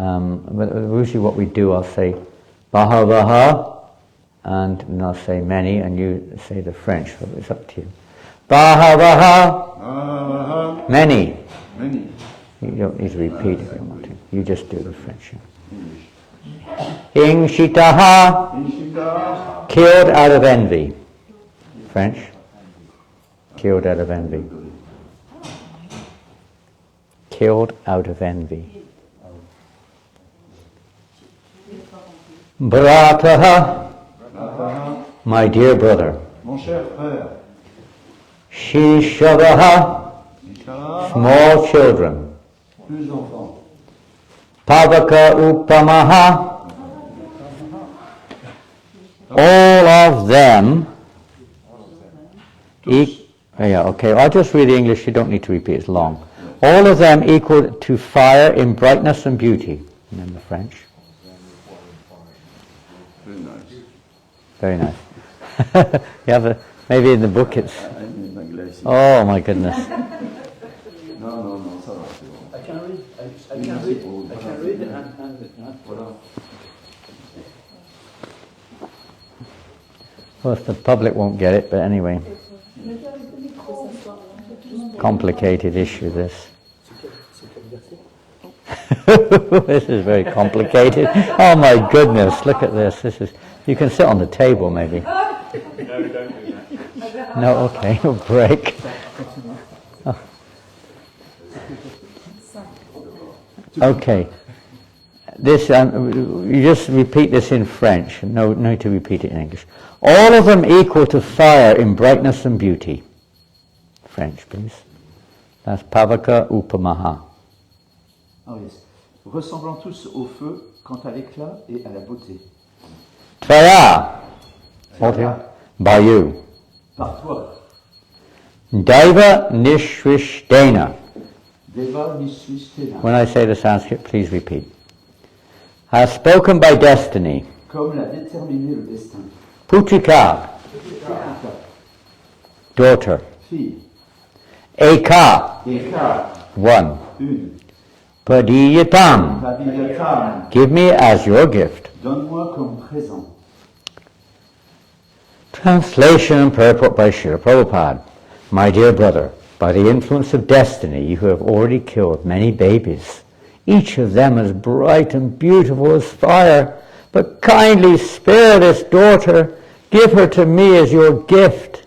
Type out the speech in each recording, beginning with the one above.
But usually what we do, I'll say Bahavaha, and I'll say many, and you say the French, so it's up to you. Bahavaha, many. Many. You don't need to repeat if you want to. You just do the French. Ingshitaha, killed out of envy. French. Killed out of envy. Killed out of envy. Bharataha, my dear brother. Mon cher frère. Shishavaha, small children. Plus d'enfants. Pavaka upamaha, all of them. Okay, I'll just read the English, you don't need to repeat, it's long. All of them equal to fire in brightness and beauty. And then the French. Very nice. Very nice. You have maybe in the book it's... Oh my goodness. No, ça va, c'est bon. I can read and Voilà. Of course the public won't get it, but anyway. Complicated issue, this. This is very complicated. Oh my goodness, look at this. This is. You can sit on the table maybe. No, don't do that. No, okay, a break. Oh. Okay. This you just repeat this in French. No need to repeat it in English. All of them equal to fire in brightness and beauty. French, please. That's Pavaka Upamaha. Oh yes. Ressemblant tous au feu quant à l'éclat et à la beauté. Tvaya. By you. Par toi. Daiva Nishrishtena. Deva Nishrishtena. When I say the Sanskrit, please repeat. Has spoken by destiny. Comme l'a déterminé le destin. Putrika. Daughter. Fille. Eka. Eka. One. Une. Padiyatam. Paviyatam. Give me as your gift. Donne-moi comme présent. Translation and purport by Srila Prabhupada. My dear brother, by the influence of destiny, you have already killed many babies, each of them as bright and beautiful as fire. But kindly spare this daughter. Give her to me as your gift.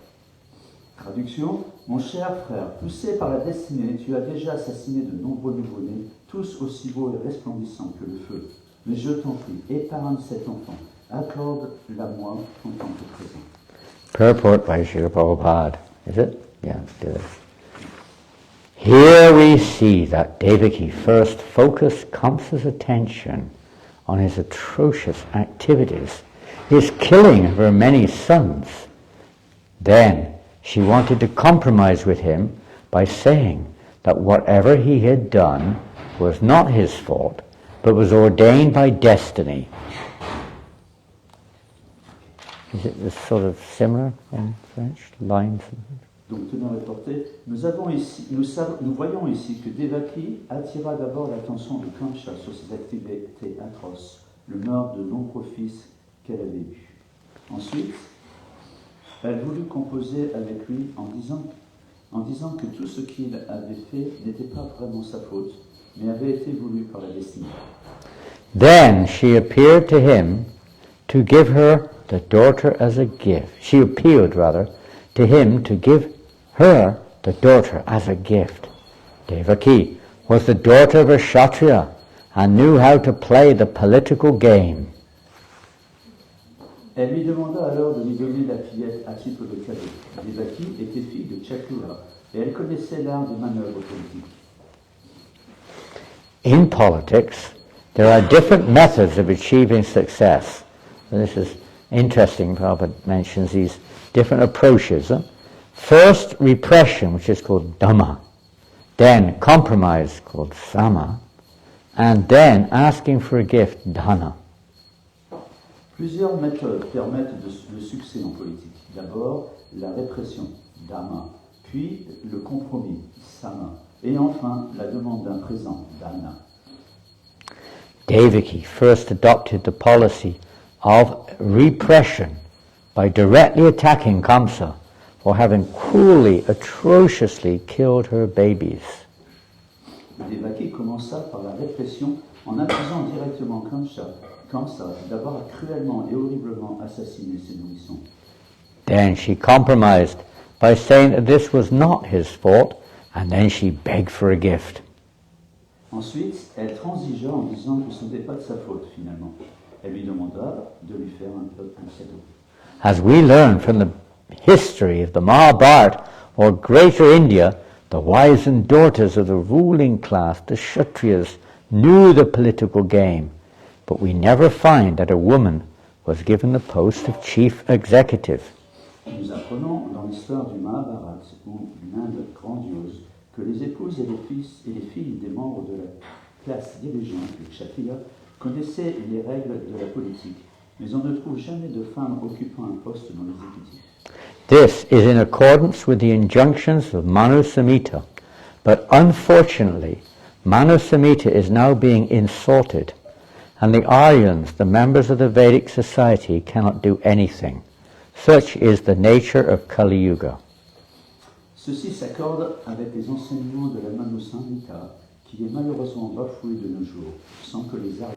Traduction. Mon cher frère, poussé par la destinée, tu as déjà assassiné de nombreux nouveau-nés, tous aussi beaux et resplendissants que le feu. Mais je t'en prie, épargne cet enfant. Accorde-la-moi en tant que présent. Purport by Srila Prabhupada. Is it? Yeah, let's do this. Here we see that Devaki first focused Kamsa's attention on his atrocious activities, his killing of her many sons. Then she wanted to compromise with him by saying that whatever he had done was not his fault, but was ordained by destiny. Is it this sort of similar in French? Lines? Donc, tenant reporté, nous voyons ici que Devaki attira d'abord l'attention de Kamsa sur ses activités atroces, le meurtre de nombreux fils qu'elle avait eus. Ensuite, elle voulut composer avec lui en disant que tout ce qu'il avait fait n'était pas vraiment sa faute, mais avait été voulu par la destinée. Then she appeared to him to give her the daughter as a gift. She appealed, rather, to him to give her the daughter as a gift. Devaki was the daughter of a Kshatriya and knew how to play the political game. Elle lui demanda alors de lui donner la fillette à titre de cadeau. Devaki était fille de Kshatriya et elle connaissait l'art des manœuvres politiques. In politics, there are different methods of achieving success. And this is interesting. Prabhupada mentions these different approaches. First, repression, which is called dhamma. Then, compromise, called sama. And then, asking for a gift, dhana. Plusieurs méthodes permettent le succès en politique. D'abord, la répression, dhamma, puis le compromis, sama, et enfin la demande d'un présent, dana. Devaki first adopted the policy of repression by directly attacking Kamsa for having cruelly, atrociously killed her babies. Devaki commença par la répression en accusant directement Kamsa d'avoir cruellement et horriblement assassiné ses nourrissons. Then she compromised by saying that this was not his fault, and then she begged for a gift. Ensuite, elle transigea en disant que ce n'était pas de sa faute finalement. Elle lui demanda de lui faire un cadeau. As we learn from the history of the Mahabharata or Greater India, the wives and daughters of the ruling class, the Kshatriyas, knew the political game, but we never find that a woman was given the post of chief executive. Nous apprenons dans l'histoire du Mahabharata ou d'une Inde grandiose que les épouses et les fils et les filles des membres de la classe dirigeante, les Kshatriyas, connaissaient les règles de la politique, mais on ne trouve jamais de femmes occupant un poste dans l'exécutif. This is in accordance with the injunctions of Manu Samhita, but unfortunately, Manu Samhita is now being insulted, and the Aryans, the members of the Vedic society, cannot do anything. Such is the nature of Kali Yuga. Ceci s'accorde avec les enseignements de la Manu Samhita, qui est malheureusement bafoué de nos jours, sans que les Aryans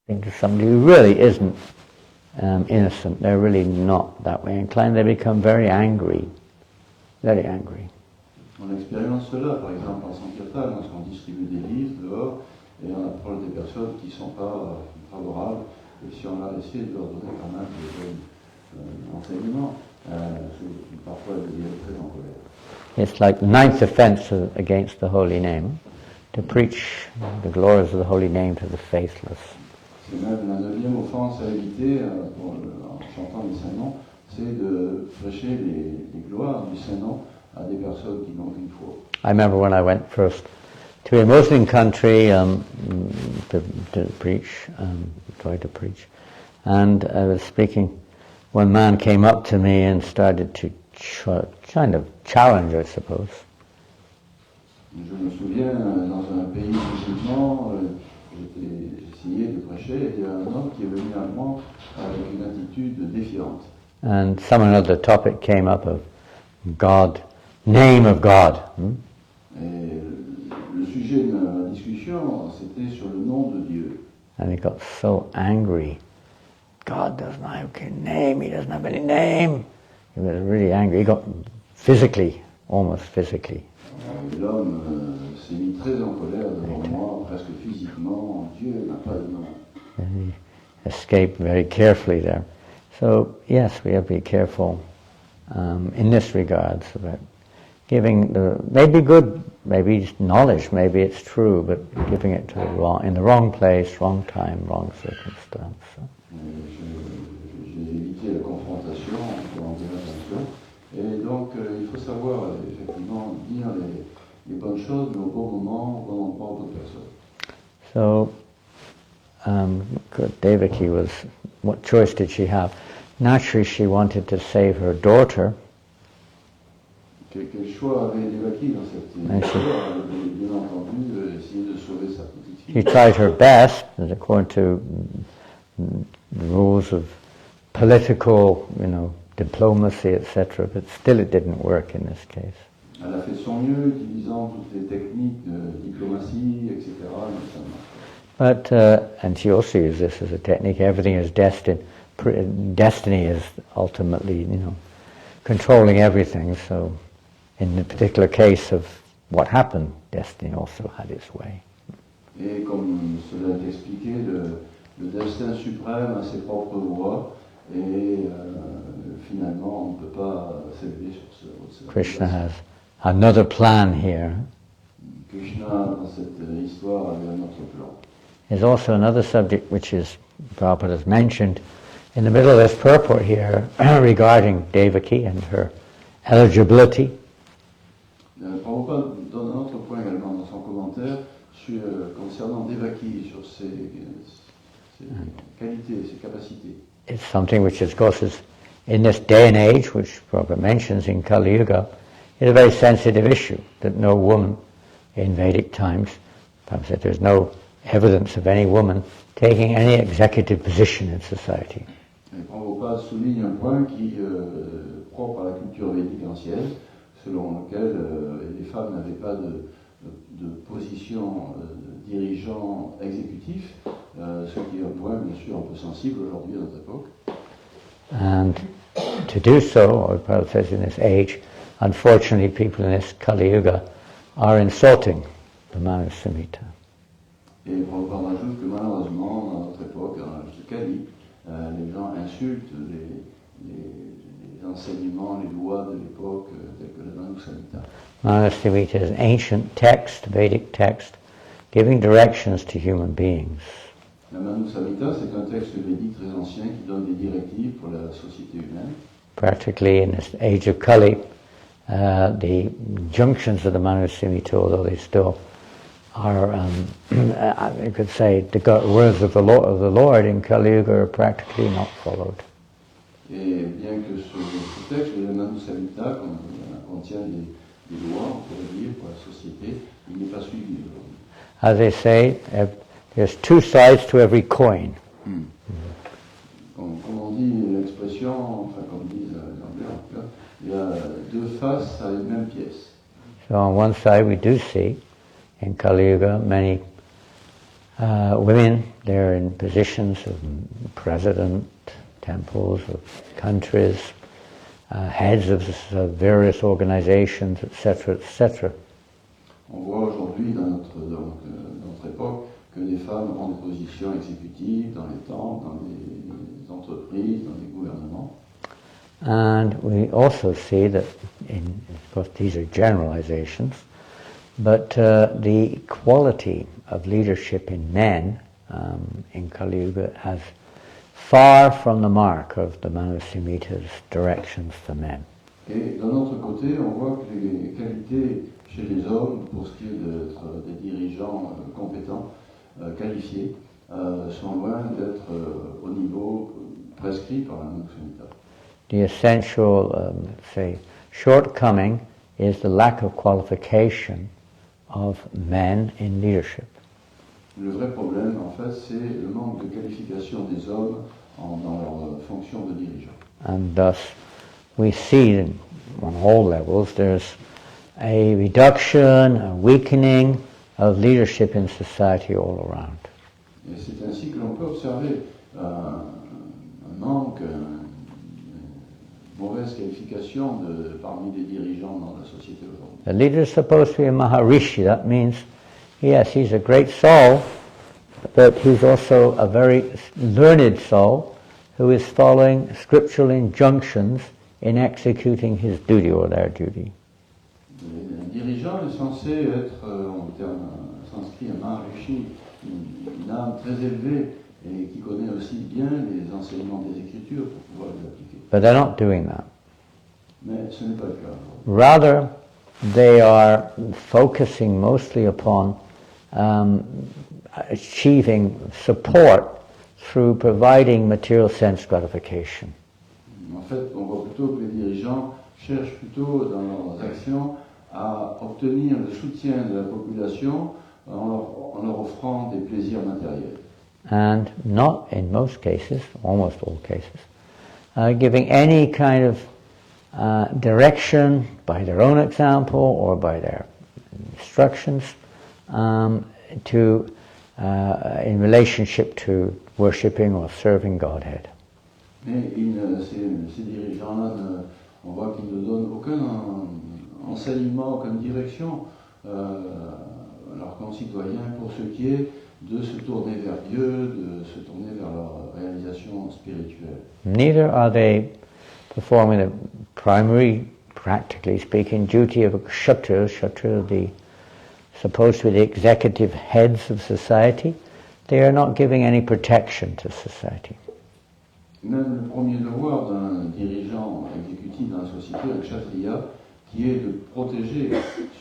to somebody who really isn't innocent. They're really not that way inclined. They become very angry. Very angry. On expérience cela, par exemple en Sankirtan, lorsqu'on distribue des livres dehors et on approche des personnes qui ne sont pas favorables, et si on a essayé de leur donner quand même des enseignements, parfois elles deviennent très en colère. It's like the ninth offense against the holy name, to preach the glories of the holy name to the faithless. C'est même la 9e offense à éviter en chantant les saints noms, c'est de prêcher les gloires du saint nom à des personnes qui n'ont qu'une foi. I remember when I went first to a Muslim country to preach, try to preach, and I was speaking. One man came up to me and started to kind of challenge, I suppose. Je me souviens, dans un pays musulman, j'essayais de prêcher et il y a un homme qui est venu à moi avec une attitude défiante. And some another topic came up of God, name of God. Et le sujet de la discussion, c'était sur le nom de Dieu. And he got so angry. God doesn't have a name, he doesn't have any name. He was really angry. He got physically, almost physically. Et l'homme s'est mis très en colère devant moi, presque physiquement. Dieu n'a pas de nom. And he escaped very carefully there. So, yes, we have to be careful in this regards about giving maybe good, maybe knowledge, maybe it's true, but giving it to in the wrong place, wrong time, wrong circumstance. J'ai évité la confrontation en faisant attention. Et donc, il faut savoir, effectivement, dire les bonnes choses, mais au bon moment, au bon endroit, aux bonnes personnes. So, Devaki what choice did she have? Naturally, she wanted to save her daughter. Quel choix avait Devaki dans cette histoire? Elle avait bien entendu essayer de sauver sa petite fille. She tried her best, according to the rules of political, diplomacy, etc., but still it didn't work in this case. Elle a fait son mieux, utilisant toutes les techniques de diplomatie, etc., mais ça marche pas. But, and she also used this as a technique, everything is destined. Destiny is ultimately, controlling everything, so in the particular case of what happened, destiny also had its way. Et comme cela est expliqué, le destin suprême a ses propres voies, et finalement on ne peut pas s'élever sur ce. Krishna has another plan here. Krishna, dans cette histoire, avait un autre plan. There's also another subject which is, Prabhupada has mentioned in the middle of this purport here regarding Devaki and her eligibility. Prabhupada donne un autre point également dans son commentaire concernant Devaki, sur ses qualités, ses capacités. It's something which, of course, is in this day and age, which Prabhupada mentions in Kali Yuga, is a very sensitive issue, that no woman in Vedic times, Prabhupada said there's no evidence of any woman taking any executive position in society. Et Prabhupada souligne un point qui propre à la culture védique ancienne, selon lequel les femmes n'avaient pas de position dirigeant exécutif, ce qui est un point bien sûr un peu sensible aujourd'hui à notre époque. And to do so, or Prabhupada says in this age, unfortunately people in this Kali Yuga are insulting the Manusamhita. Et Prabhupada rajoute que malheureusement, dans notre époque, dans l'âge de Kali, les gens insultent les enseignements, les lois de l'époque, telles que la Manusamhita. Manusamhita is an ancient text, Vedic text, giving directions to human beings. La Manusamhita, c'est un texte védique très ancien qui donne des directives pour la société humaine. Practically, in this age of Kali, the junctions of the Manusamhita, although they still are, you could say, the words of the Lord in Kali Yuga are practically not followed. Et bien que ce texte de la Manusamhita contient des lois, on pourrait dire, pour la société, il n'est pas suivi aujourd'hui. As they say, there's two sides to every coin. Comme on dit l'expression, enfin comme disent les Anglais en tout cas, il y a deux faces à une même pièce. So on one side we do see, in Kali Yuga, many Women, they're in positions of president, temples, of countries, heads of various organizations, etc., etc. On voit aujourd'hui dans notre époque que les femmes ont des positions exécutives dans les temples, dans les entreprises, dans les gouvernements. And we also see that, of course these are generalizations, but the quality of leadership in men in Kali Yuga has far from the mark of the Manusimhita's directions for men. Et d'un autre côté, on voit que les qualités chez les hommes, pour ce qui est d'être des dirigeants compétents, qualifiés, sont loin d'être au niveau prescrit par la Manusimhita. The essential, say, shortcoming is the lack of qualification of men in leadership. Le vrai problème, en fait, c'est le manque de qualification des hommes dans leur fonction de dirigeant. And thus, we see on all levels there's a reduction, a weakening of leadership in society all around. Et c'est ainsi que l'on peut observer un manque, une mauvaise qualification parmi les dirigeants dans la société aujourd'hui. The leader is supposed to be a Maharishi. That means, yes, he's a great soul, but he's also a very learned soul who is following scriptural injunctions in executing his duty or their duty. Un dirigeant est censé être, en termes sanskrit, un Maharishi, une âme très élevée et qui connaît aussi bien les enseignements des Écritures pour pouvoir les appliquer. But they're not doing that. Mais ce n'est pas le cas. Rather, they are focusing mostly upon achieving support through providing material sense gratification. En fait, on voit plutôt que les dirigeants cherchent plutôt dans leurs actions à obtenir le soutien de la population en leur offrant des plaisirs matériels. And not in most cases, almost all cases, giving any kind of direction by their own example or by their instructions in relationship to worshipping or serving Godhead. Mais ces dirigeants-là, on voit qu'ils ne donnent aucun enseignement, aucune direction à leurs concitoyens pour ce qui est de se tourner vers Dieu, de se tourner vers leur réalisation spirituelle. Neither are they performing the primary, practically speaking, duty of a kshatriya. Kshatriya, supposed to be the executive heads of society. They are not giving any protection to society. Même le premier devoir d'un dirigeant exécutif dans la société, un kshatriya, qui est de protéger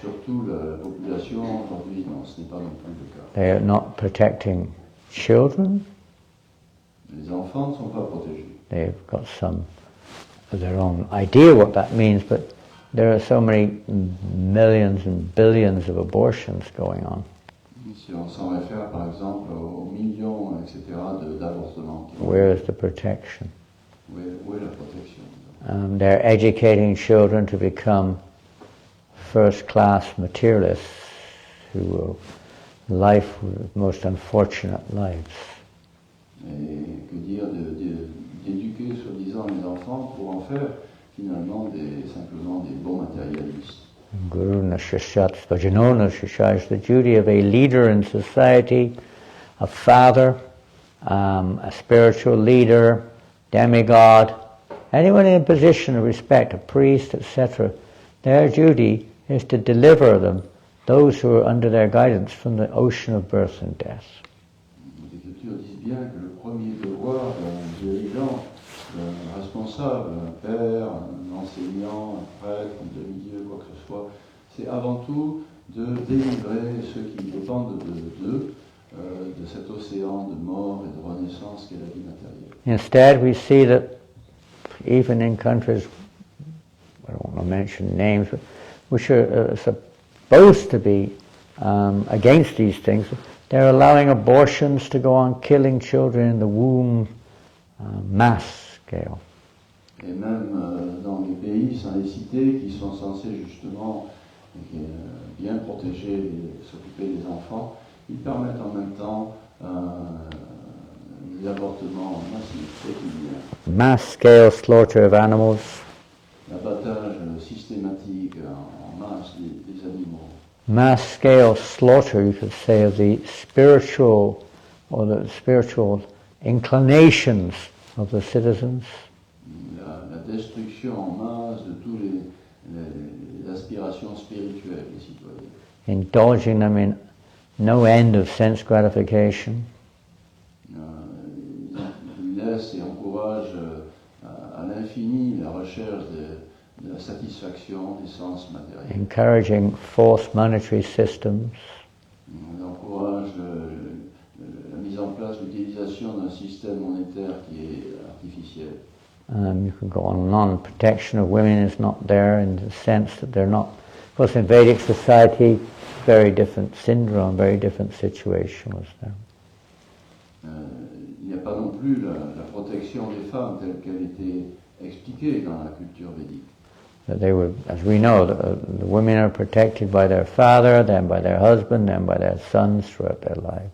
surtout la population aujourd'hui, non, ce n'est pas non plus le cas. They are not protecting children. Les enfants ne sont pas protégés. They've got some of their own idea what that means, but there are so many millions and billions of abortions going on. Si on s'en réfère par exemple aux millions, etc., d'avortements. Where is the protection? Où est la protection? They're educating children to become first-class materialists who will life with most unfortunate lives. Et que dire d'éduquer soi-disant les enfants pour en faire finalement simplement des bons matérialistes. Guru Nashashat Svajano Nashasha is the duty of a leader in society, a father, a spiritual leader, demigod, anyone in a position of respect, a priest, etc. Their duty is to deliver those who are under their guidance from the ocean of birth and death. Les Écritures disent bien que le premier devoir d'un dirigeant, d'un responsable, un père, un enseignant, un prêtre, un demi-dieu, quoi que ce soit, c'est avant tout de délivrer ceux qui dépendent d'eux de cet océan de mort et de renaissance qu'est la vie matérielle. Instead, we see that even in countries, I don't want to mention names, but which are supposed to be against these things, they're allowing abortions to go on, killing children in the womb, mass scale. Et même dans les pays, sans les citer, qui sont censés justement bien protéger, s'occuper des enfants, ils permettent en même temps des avortements massifs, quotidiens, mass-scale slaughter of animals, l'abattage systématique en masse des animaux, mass-scale slaughter, you could say, of the spiritual inclinations of the citizens, la destruction en masse de tous les aspirations spirituelles des citoyens, indulging them in no end of sense gratification, il laisse et encourage à l'infini la recherche de la satisfaction des sens matériels. encouraging false monetary systems, Il encourage la mise en place, l'utilisation d'un système monétaire qui est artificiel. you can go on and on. Protection of women is not there in the sense that they're not. Of course, in Vedic society, very different syndrome, very different situation was there. Il n'y a pas non plus la protection des femmes telle qu'elle était expliquée dans la culture védique. That they were, as we know, the women are protected by their father, then by their husband, then by their sons throughout their lives.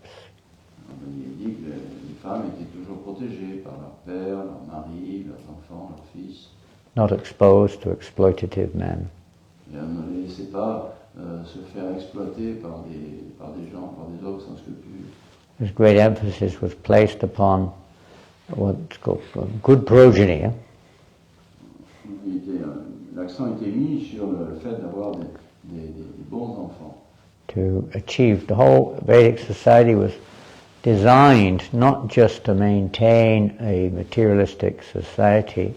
Il est dit que les femmes étaient toujours protégées par leur père, leur mari, leurs enfants, leurs fils. Not exposed to exploitative men. Et on ne les laissait pas se faire exploiter par des gens, par des hommes sans scrupules. There's great emphasis was placed upon what's called good progeny. L'accent était mis sur le fait d'avoir des bons enfants. To achieve, the whole Vedic society was designed not just to maintain a materialistic society,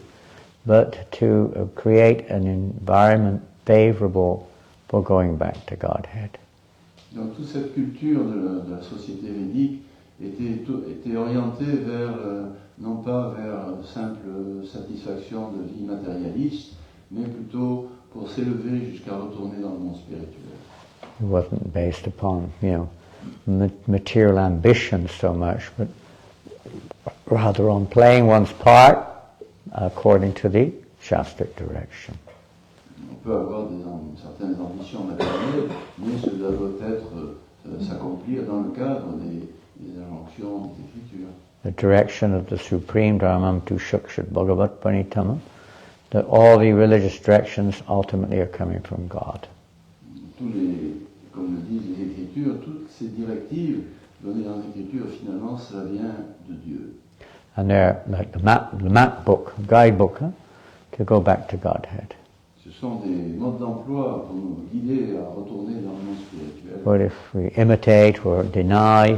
but to create an environment favorable for going back to Godhead. Donc toute cette culture de la société védique était orientée vers, non pas vers simple satisfaction de vie matérialiste, mais plutôt pour s'élever jusqu'à retourner dans le monde spirituel. It wasn't based upon, material ambition so much, but rather on playing one's part according to the Shastric direction. On peut avoir certaines ambitions matérielles, mais cela doit s'accomplir dans le cadre des injonctions des Écritures. The direction of the Supreme Dharmam tu Shukshut Bhagavat Panitama, that all the religious directions ultimately are coming from God. Comme le disent les Écritures, toutes ces directives données dans les Écritures, finalement, ça vient de Dieu. And they're like the map book, guidebook, to go back to Godhead. Ce sont des modes d'emploi pour nous guider à retourner dans le monde spirituel. But if we imitate or deny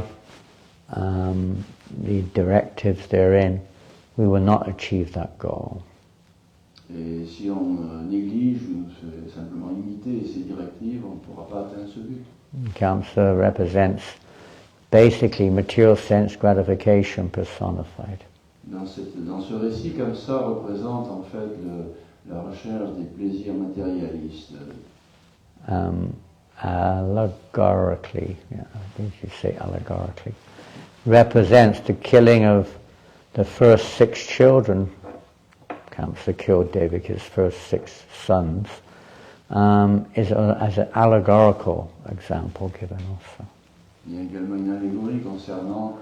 the directives therein, we will not achieve that goal. Et si on néglige ou simplement imiter ces directives, on ne pourra pas atteindre ce but. Kamsa represents basically material sense gratification personified. Dans ce récit, comme ça, représente en fait la recherche des plaisirs matérialistes. Allegorically, I think you say allegorically, represents the killing of the first 6 children. Kamsa killed Devaki's first 6 sons, is as an allegorical example given also. Il y a également une allégorie concernant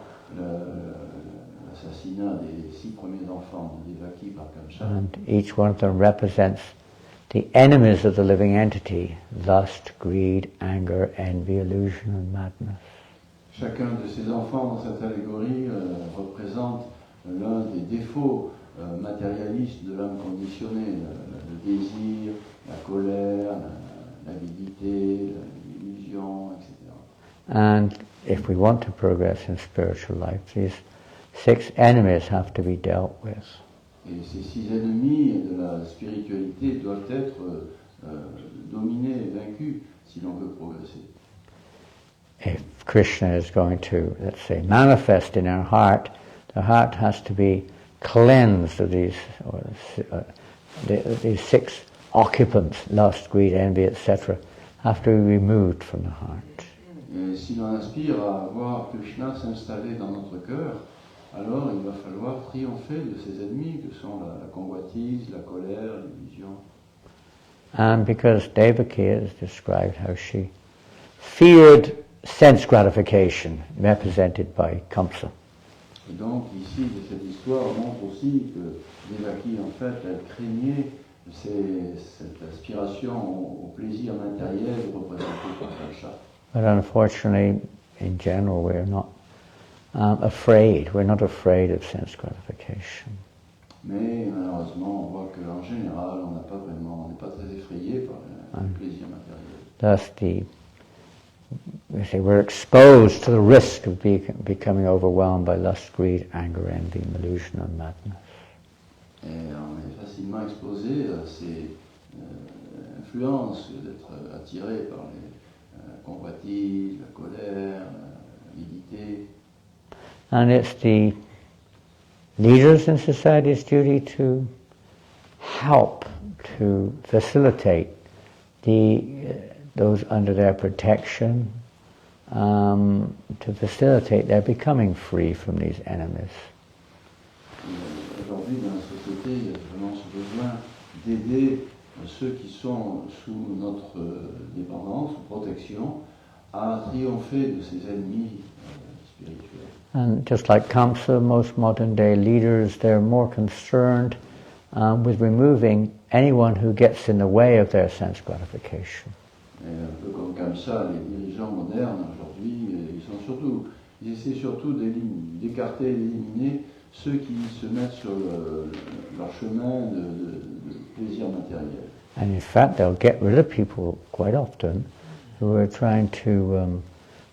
l'assassinat des 6 premiers enfants de Devaki par Kamsa. And each one of them represents the enemies of the living entity: lust, greed, anger, envy, illusion, and madness. Chacun de ces enfants dans cette allégorie représente l'un des défauts matérialistes de l'homme conditionné, le désir, la colère, l'avidité, l'illusion, etc. And if we want to progress in spiritual life, these 6 enemies have to be dealt with. Et ces 6 ennemis de la spiritualité doivent être dominés, vaincus, si l'on veut progresser. If Krishna is going to, let's say, manifest in our heart, the heart has to be cleansed of these 6 occupants, lust, greed, envy, etc., have to be removed from the heart. Et si l'on aspire à voir Krishna s'installer dans notre cœur, alors il va falloir triompher de ces ennemis que sont la convoitise, la colère, l'illusion. And because Devaki has described how she feared sense gratification represented by Kamsa. Et donc ici, cette histoire montre aussi que Devaki, en fait, elle craignait cette aspiration au plaisir matériel représenté par Kalsha. But unfortunately, in general, we're not afraid. We're not afraid of sense gratification. Mais malheureusement, on voit qu'en général, on n'est pas très effrayé par le plaisir matériel. Thus, we're exposed to the risk of becoming overwhelmed by lust, greed, anger, envy, delusion, and madness. Et on est facilement exposé à ces influences d'être attiré par les convoitises, la colère, l'avidité. And it's the leaders in society's duty to help, to facilitate those under their protection, to facilitate their becoming free from these enemies. Aujourd'hui, dans la société, il y a vraiment ce besoin d'aider ceux qui sont sous notre dépendance, ou protection, à triompher de ces ennemis spirituels. And just like Kamsa, most modern day leaders, they're more concerned with removing anyone who gets in the way of their sense gratification. Et un peu comme Kamsa, les dirigeants modernes aujourd'hui, ils essaient surtout d'écarter et d'éliminer ceux qui se mettent sur leur chemin de plaisir matériel. And in fact, they'll get rid of people quite often who are trying to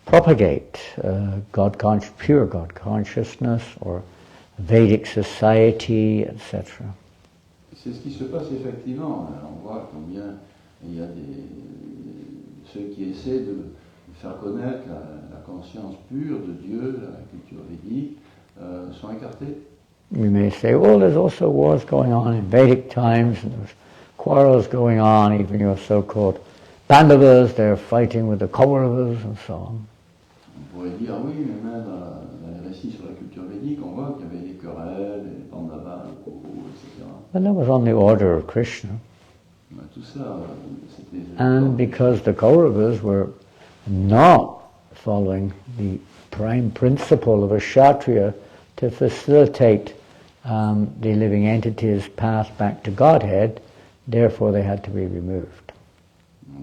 propagate pure God consciousness or Vedic society, etc. C'est ce qui se passe effectivement. On voit combien il y a ceux qui essaient de faire connaître la conscience pure de Dieu, la culture védique, sont écartés. We may say, well, there's also wars going on in Vedic times, and there's quarrels going on, even your so-called Pandavas, they're fighting with the Kauravas and so on. On pourrait dire, oui, mais même dans les récits sur la culture védique, on voit qu'il y avait des querelles, des Pandavas, les Kaurus, etc. But that was on the order of Krishna. Mais tout ça, c'était... And because the Kauravas were not following the prime principle of a Kshatriya to facilitate the living entity's path back to Godhead, therefore they had to be removed.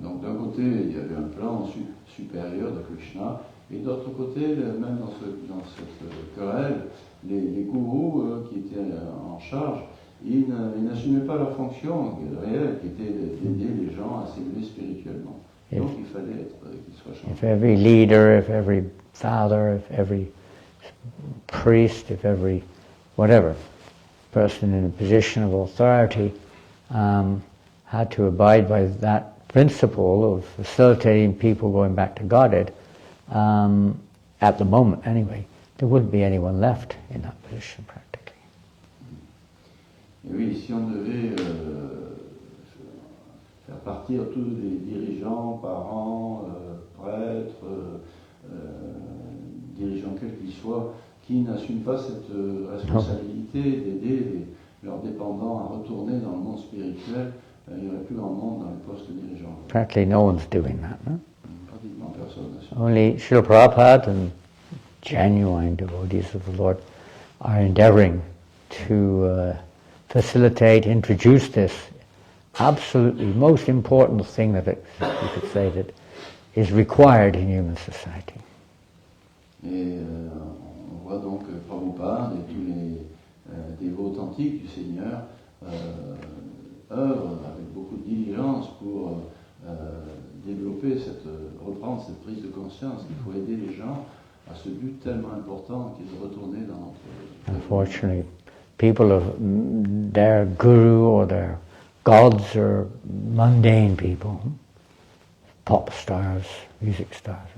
Donc d'un côté, il y avait un plan supérieur de Krishna, et d'autre côté, même dans cette querelle, les gourous qui étaient en charge, ils n'assumaient pas leur fonction réelle, qui était d'aider les gens à s'élever spirituellement. Donc il fallait qu'ils soient changés. If every leader, if every father, if every priest, if every whatever person in a position of authority had to abide by that principle of facilitating people going back to Godhead, at the moment anyway, there wouldn't be anyone left in that position practically. Et oui, si on devait faire partir tous les dirigeants, parents, prêtres, dirigeants quels qu'ils soient, qui n'assument pas cette responsabilité d'aider leurs dépendants à retourner dans le monde spirituel, il n'y aurait plus grand monde dans les postes dirigeants. Practically no one's doing that, no? Pratiquement personne n'assume. Only Srila Prabhupada and genuine devotees of the Lord are endeavoring to facilitate, introduce this absolutely most important thing that you could say that is required in human society. Et on voit donc Prabhupada et tous les dévots authentiques du Seigneur œuvrent avec beaucoup de diligence pour reprendre cette prise de conscience qu'il faut aider les gens à ce but tellement important qui est de retourner dans notre... Unfortunately, people of their guru or their gods are mundane people, pop stars, music stars,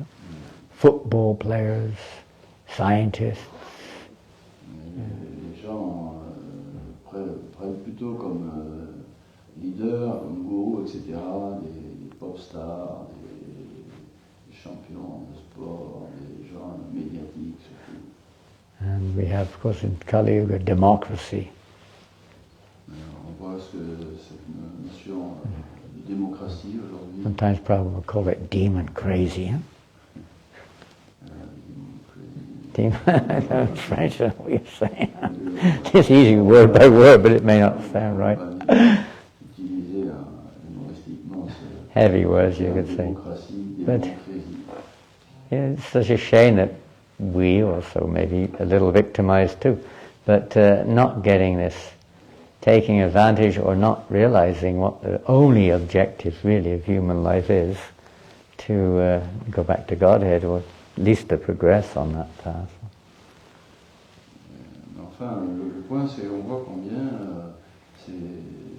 football players, scientists. Les gens prennent plutôt comme leaders, comme gourous, etc., des pop stars, des champions de sport, des gens médiatiques surtout. And we have, of course, in Kali Yuga, democracy. On voit cette notion de démocratie aujourd'hui. Sometimes probably we'll call it demon crazy. Huh? honesty. French, what you're saying. It's easy word by word, but it may not sound right. Utiliser humoristiquement Heavy words, you could say. But it's such a shame that we also maybe a little victimized too, but not getting this, taking advantage or not realizing what the only objective really of human life is, to go back to Godhead, or at least to progress on that path. Enfin, le point, c'est on voit combien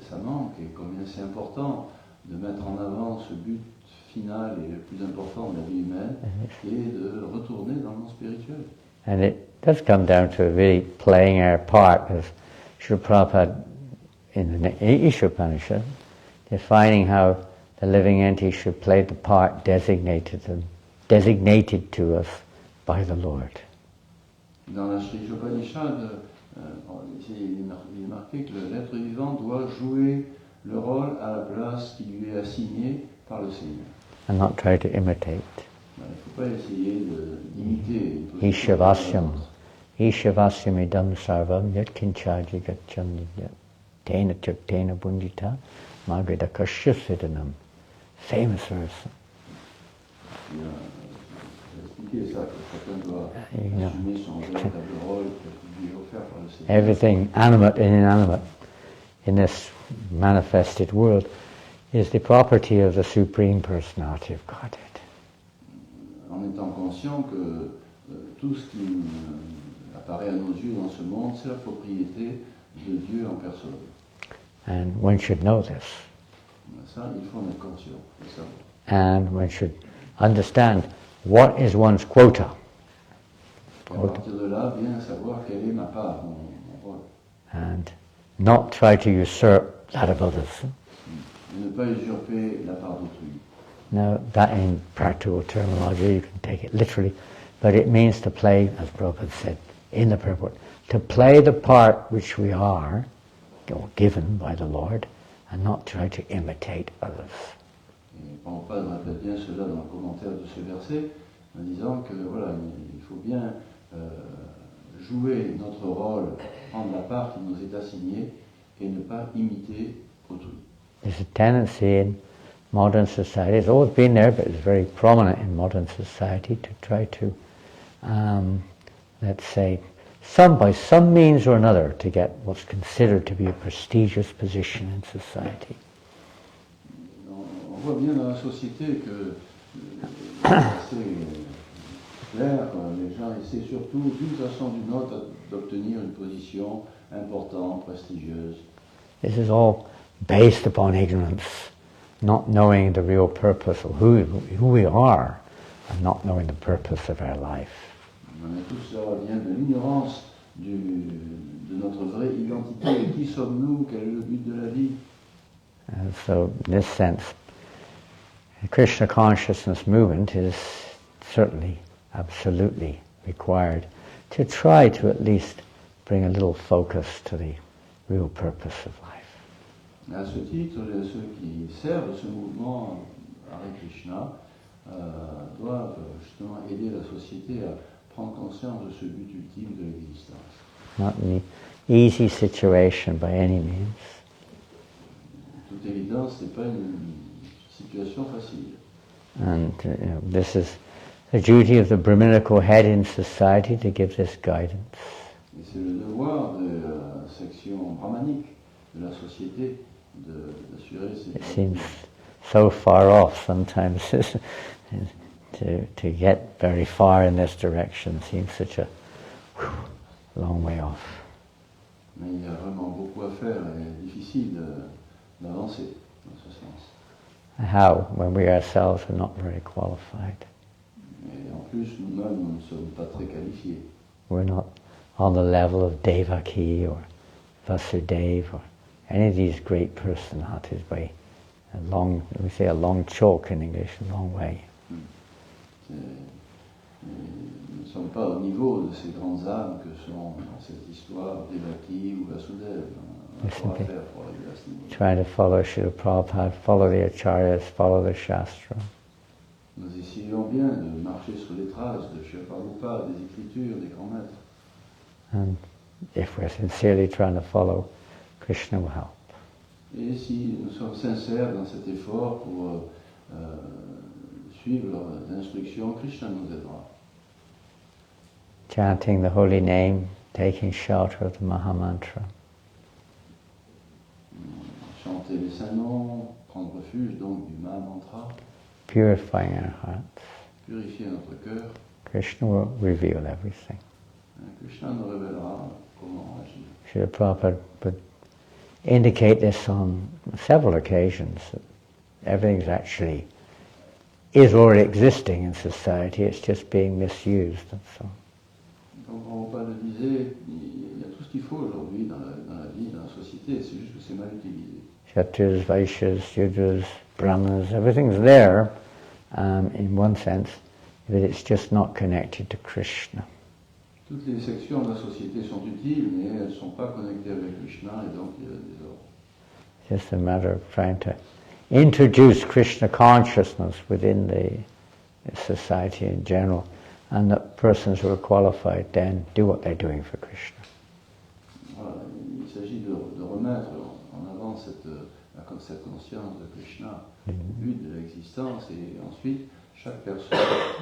ça manque et combien c'est important de mettre en avant ce but final et le plus important de la vie humaine, et de retourner dans le monde spirituel. And it does come down to really playing our part, as Srila Prabhupada in the Isha-Upanishad, defining how the living entity should play the part designated to us by the Lord. Dans la Sri Upanishad, il est marqué que l'être vivant doit jouer le rôle à la place qui lui est assignée par le Seigneur. And not try to imitate. Il ne faut pas essayer d'imiter. Ishavasyam idam sarvam yat kinchaji gacchandi yat tena chaktena bundita magada kashyasidanam. Famous verse. Il a expliqué ça, que chacun doit assumer son véritable rôle qui lui est offert par le Seigneur. Everything animate and inanimate in this manifested world is the property of the Supreme Personality of Godhead. En étant conscient que tout ce qui apparaît à nos yeux dans ce monde, c'est la propriété de Dieu en personne. And one should know this. Ça, il faut en être conscient. And one should understand what is one's quota. Et à partir de là, bien savoir quelle est ma part, mon rôle. And not try to usurp that of others. Et ne pas usurper la part d'autrui. Now, that in practical terminology, you can take it literally, but it means to play, as Prabhupada said in the purport, to play the part which we are, given by the Lord, and not try to imitate others. Et Prabhupada répète bien cela dans le commentaire de ce verset, en disant que voilà, il faut bien jouer notre rôle, prendre la part qui nous est assignée, et ne pas imiter autrui. There's a tendency in modern society, it's always been there, but it's very prominent in modern society, to try to, let's say, by some means or another, to get what's considered to be a prestigious position in society. On voit bien dans la société que c'est assez clair, les gens essaient surtout, d'une façon ou d'une autre, d'obtenir une position importante, prestigieuse. This is all based upon ignorance, not knowing the real purpose of who we are, and not knowing the purpose of our life. Mais tout cela vient de l'ignorance de notre vraie identité. Qui sommes-nous? Quel est le but de la vie? And so, in this sense, the Krishna consciousness movement is certainly, absolutely required to try to at least bring a little focus to the real purpose of life. À ce titre, ceux qui servent ce mouvement Hare Krishna doivent justement aider la société à prendre conscience de ce but ultime de l'existence. Not an easy situation by any means. Toute évidence, ce n'est pas une situation facile. And this is the duty of the Brahminical head in society to give this guidance. Et c'est le devoir de la section brahmanique de la société d'assurer cette It seems so far off sometimes to get very far in this direction seems such a long way off. Mais il y a vraiment beaucoup à faire et difficile d'avancer dans ce sens. How, when we ourselves are not very qualified? Et en plus, nous-mêmes, nous ne sommes pas très qualifiés. We're not on the level of Devaki or Vasudeva or any of these great personalities by a long, we say a long chalk in English, a long way. Nous ne sommes pas au niveau de ces grandes âmes que sont dans cette histoire Devaki ou Vasudeva. Trying to follow Srila Prabhupada, follow the Acharyas, follow the Shastra. Nous essayons bien de marcher sur les traces de Srila Prabhupada, des Écritures, des grands maîtres. And if we're sincerely trying to follow, Krishna will help. Et si nous sommes sincères dans cet effort pour suivre leurs instructions, Krishna nous aidera. Chanting the holy name, taking shelter of the Mahamantra. Chanter les saints noms, prendre refuge donc du Mahamantra, Purifying our hearts. purifier notre cœur. Krishna will reveal everything. Krishna nous révélera comment agir. Srila Prabhupada would indicate this on several occasions. That everything's actually is already existing in society, it's just being misused. That's all. Comme Prabhupada le disait, il y a tout ce qu'il faut aujourd'hui dans la vie, dans la société, c'est juste que c'est mal utilisé. Kshatriyas, Vaishyas, Shudras, Brahmanas, everything's there in one sense, but it's just not connected to Krishna. Toutes les sections de la société sont utiles, mais elles ne sont pas connectées avec Krishna, et donc il y a des ordres. It's just a matter of trying to introduce Krishna consciousness within the society in general, and that persons who are qualified then do what they're doing for Krishna. Voilà, il s'agit de remettre en avant cette conscience de Krishna, le but de l'existence, et ensuite chaque personne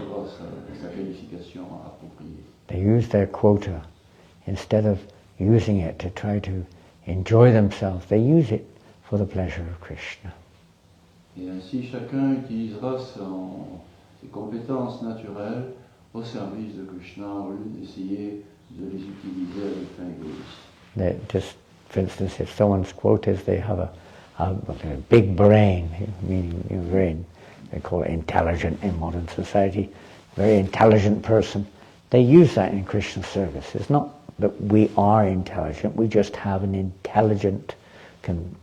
aura sa qualification appropriée. They use their quota. Instead of using it to try to enjoy themselves, they use it for the pleasure of Krishna. Et ainsi chacun utilisera ses compétences naturelles au service de Krishna au lieu d'essayer de les utiliser avec fin égoïste. Just, for instance, if someone's quota is they have a big brain, meaning they call it intelligent in modern society, very intelligent person, they use that in Krishna service. It's not that we are intelligent, we just have an intelligent,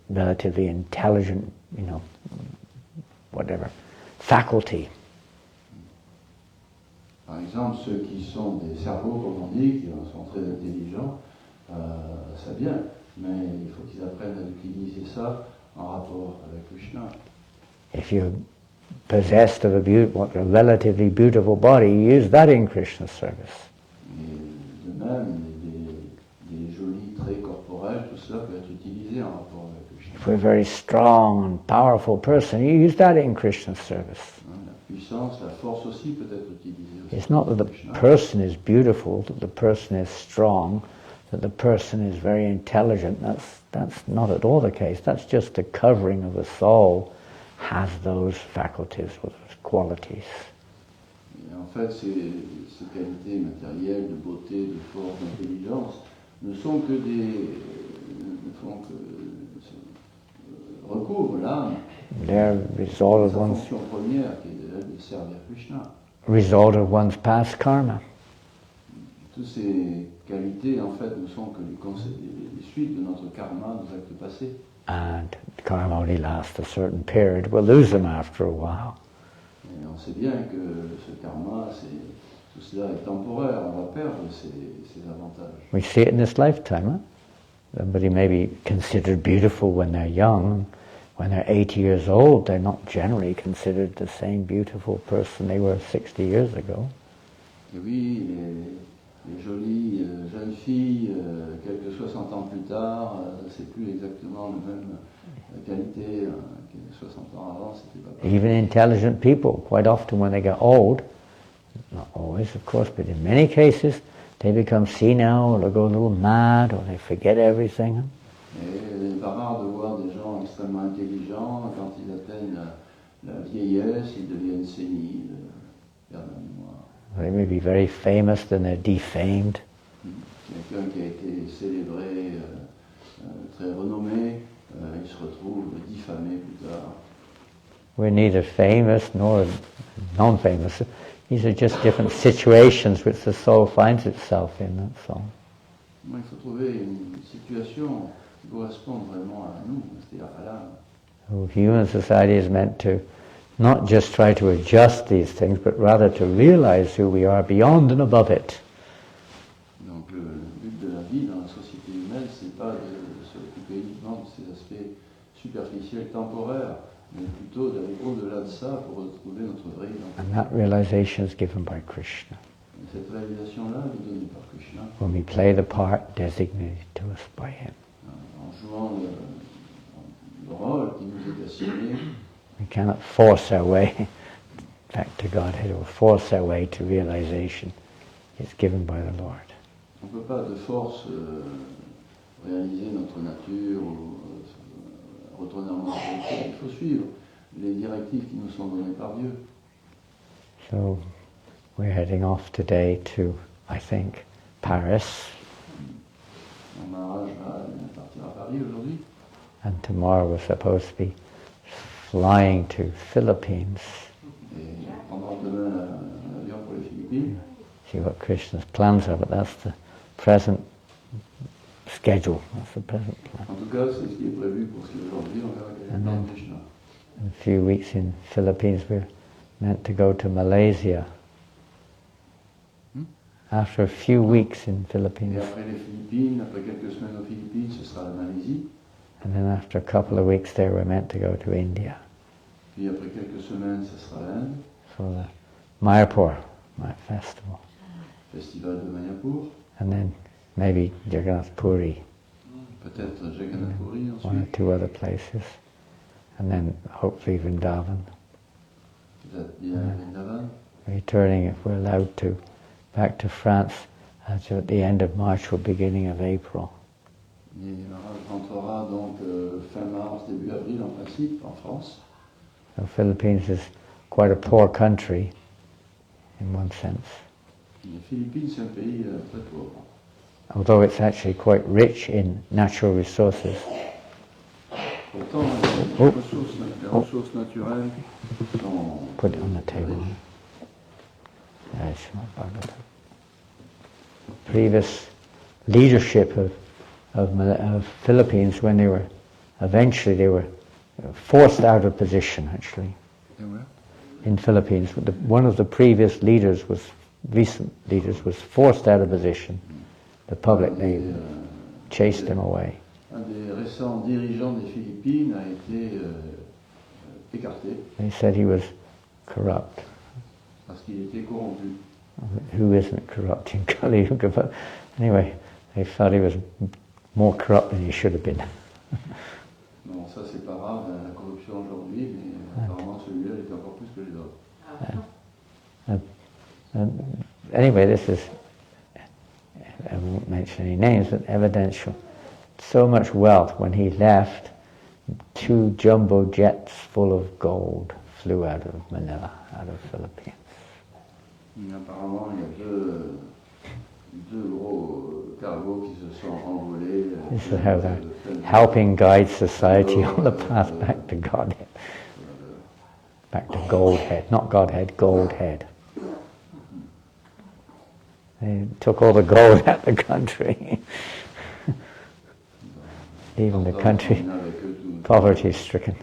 relatively intelligent, whatever, faculty. Par exemple, ceux qui sont des cerveaux, comme on dit, qui sont très intelligents, ça bien, mais il faut qu'ils apprennent à utiliser ça en rapport avec Krishna. If you're possessed of a relatively beautiful body, you use that in Krishna service. Et de même, des jolis traits corporels, tout cela peut être utilisé en rapport avec Krishna. If you're a very strong and powerful person, you use that in Krishna service. La puissance, la force aussi peut être utilisée. It's not that the person is beautiful, that the person is strong, that the person is very intelligent. That's not at all the case. That's just the covering of the soul has those faculties, those qualities. Et en fait, ces qualités matérielles de beauté, de force, d'intelligence ne sont que recouvrent l'âme. They're result of sa one's fonction première qui est de servir Krishna. result of one's past karma. Toutes ces qualités, en fait, ne sont que les suites de notre karma, nos actes passés. And karma only lasts a certain period. We'll lose them after a while. Et on sait bien que ce karma, tout cela est temporaire, on va perdre ces avantages. We see it in this lifetime. Huh? Somebody may be considered beautiful when they're young. When they're 80 years old, they're not generally considered the same beautiful person they were 60 years ago. Et oui, les jolies jeunes filles, quelques 60 ans plus tard, c'est plus exactement la même qualité que 60 ans avant, c'était pas pareil. Even intelligent people, quite often when they get old, not always of course, but in many cases, they become senile, or they go a little mad, or they forget everything. Et il n'est pas rare de voir des gens extrêmement intelligents, quand ils atteignent la vieillesse, ils deviennent séniles, perdent la mémoire. They may be very famous, then they're defamed. Quelqu'un qui a été célébré, très renommé, il se retrouve diffamé plus tard. We're neither famous nor non-famous. These are just different situations which the soul finds itself in, that's all. Il faut trouver une situation qui corresponde vraiment à nous, c'est-à-dire à l'âme. So human society is meant to not just try to adjust these things, but rather to realize who we are beyond and above it. Donc le but de la vie dans la société humaine, c'est pas de s'occuper uniquement de ces aspects superficiels, temporaires, mais plutôt d'aller au-delà de ça pour retrouver notre vraie identité. And that realization is given by Krishna. Et cette réalisation-là est donnée par Krishna When we play the part designated to us by him. en jouant le rôle qui nous est assigné. We cannot force our way back to Godhead or force our way to realization. It's given by the Lord. On ne peut pas de force réaliser notre nature ou retourner en notre. Il faut suivre les directives qui nous sont données par Dieu. So we're heading off today to, I think, Paris. On va partir à Paris aujourd'hui. And tomorrow we're supposed to be flying to Philippines. Et on va demain l'avion pour les Philippines. See what Krishna's plans are, but that's the present schedule. That's the present plan. En tout cas, c'est ce qui est prévu pour ce qui est aujourd'hui. On verra quel est le plan de Krishna. In a few weeks in Philippines, we're meant to go to Malaysia. After a few weeks in Et Philippines, après les Philippines, après quelques semaines aux Philippines, ce sera la Malaisie. and then after a couple of weeks there, we're meant to go to India Puis après quelques semaines, ce sera l'Inde, for the Mayapur festival, festival de Mayapur, and then maybe Jagannath Puri, peut-être Jagannath Puri one or ensuite, two other places, and then hopefully Vrindavan. peut-être bien Vrindavan. Returning, if we're allowed to, back to France at the end of March or beginning of April. Et on rentrera donc fin mars, début avril en principe en France. The Philippines is quite a poor country, in one sense, Les Philippines, c'est un pays très pauvre. although it's actually quite rich in natural resources. Pourtant, les ressources naturelles sont Put it on the table. riches. Previous leadership of Philippines, when they were forced out of position, actually. Et ouais. In Philippines, one of the previous recent leaders was forced out of position. The public, they chased him away. Un des récents dirigeants des Philippines a été écarté They said he was corrupt. parce qu'il était corrompu. Who isn't corrupt in Kali Yuga? But anyway, they thought he was more corrupt than he should have been. Bon, ça c'est pas grave, la corruption aujourd'hui, mais apparemment celui-là il était encore plus que les autres. Anyway, this is, I won't mention any names, but evidential. So much wealth. When he left, 2 jumbo jets full of gold flew out of Manila, out of Philippines. Apparemment, il y a deux gros cargos qui se sont envolés. This is how they're helping guide society on the path back to Godhead. Back to Goldhead, not Godhead, Goldhead. They took all the gold out of the country. Even the country poverty-stricken.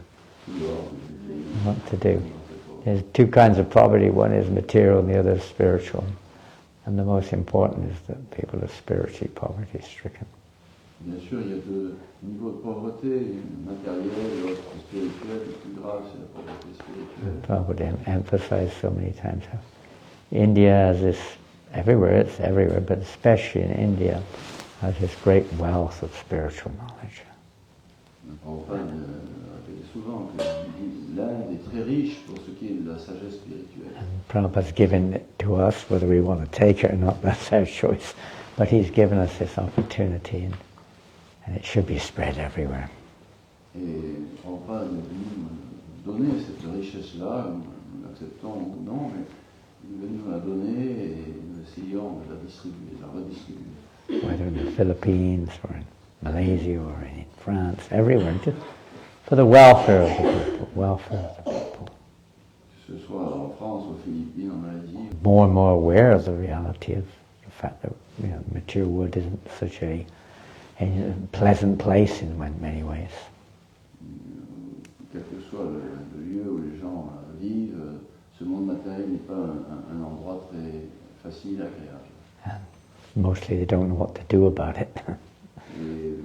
What to do? There's 2 kinds of poverty. One is material and the other is spiritual. And the most important is that people are spiritually poverty-stricken. Bien sûr, il y a 2 niveaux de pauvreté, matérielle et l'autre spirituelle. Le plus grave, c'est la pauvreté spirituelle. Prabhupada emphasized so many times how India has this, it's everywhere, but especially in India, has this great wealth of spiritual knowledge. Prabhupada répétait souvent que l'Inde est très riche pour ce qui est de la sagesse spirituelle. And Prabhupada's given it to us, whether we want to take it or not, that's our choice. But he's given us this opportunity, and it should be spread everywhere. Et Prabhupada est venu nous donner cette richesse-là, nous l'acceptons ou non, mais il est venu nous la donner et nous essayons de la distribuer, de la redistribuer. Whether in the Philippines or in Malaysia or in France, everywhere, just for the welfare of the people, Que ce soit en France, aux Philippines, en Malaisie. More and more aware of the reality of the fact that the material world isn't such a pleasant place in many ways. Quel que soit le lieu où les gens vivent, ce monde matériel n'est pas un endroit très facile, agréable. And mostly they don't know what to do about it. Et